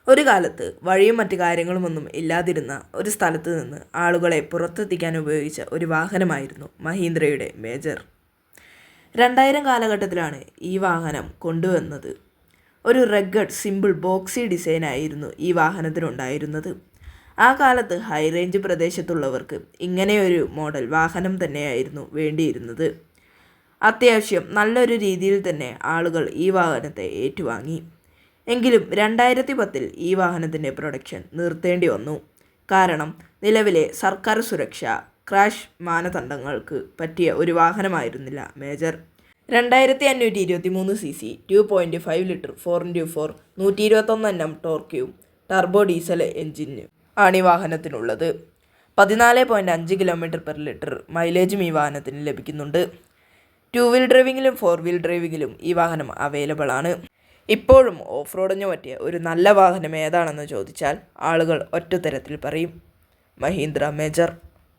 ഒരു കാലത്ത് വഴിയും മറ്റു കാര്യങ്ങളുമൊന്നും ഇല്ലാതിരുന്ന ഒരു സ്ഥലത്ത് നിന്ന് ആളുകളെ പുറത്തെത്തിക്കാൻ ഉപയോഗിച്ച ഒരു വാഹനമായിരുന്നു മഹീന്ദ്രയുടെ മേജർ. 2000 കാലഘട്ടത്തിലാണ് ഈ വാഹനം കൊണ്ടുവന്നത്. ഒരു റഗ്ഗഡ് സിമ്പിൾ ബോക്സി ഡിസൈനായിരുന്നു ഈ വാഹനത്തിനുണ്ടായിരുന്നത്. ആ കാലത്ത് ഹൈ റേഞ്ച് പ്രദേശത്തുള്ളവർക്ക് ഇങ്ങനെയൊരു മോഡൽ വാഹനം തന്നെയായിരുന്നു വേണ്ടിയിരുന്നത്. അത്യാവശ്യം നല്ലൊരു രീതിയിൽ തന്നെ ആളുകൾ ഈ വാഹനത്തെ ഏറ്റുവാങ്ങി. എങ്കിലും 2010-ൽ ഈ വാഹനത്തിൻ്റെ പ്രൊഡക്ഷൻ നിർത്തേണ്ടി വന്നു. കാരണം നിലവിലെ സർക്കാർ സുരക്ഷ ക്രാഷ് മാനദണ്ഡങ്ങൾക്ക് പറ്റിയ ഒരു വാഹനമായിരുന്നില്ല Major. 2523cc 2.5 litre 4x4 121 Nm ടോർക്യും ടർബോ ഡീസൽ എഞ്ചിനും ആണ് ഈ വാഹനത്തിനുള്ളത്. 14.5 km/ലിറ്റർ മൈലേജും ഈ വാഹനത്തിന് ലഭിക്കുന്നുണ്ട്. 2 വീൽ ഡ്രൈവിങ്ങിലും 4 വീൽ ഡ്രൈവിങ്ങിലും ഈ വാഹനം അവൈലബിൾ ആണ്. ഇപ്പോഴും ഓഫ് റോഡിന് പറ്റിയ ഒരു നല്ല വാഹനം ഏതാണെന്ന് ചോദിച്ചാൽ ആളുകൾ ഒറ്റ തരത്തിൽ പറയും: മഹീന്ദ്ര മേജർ.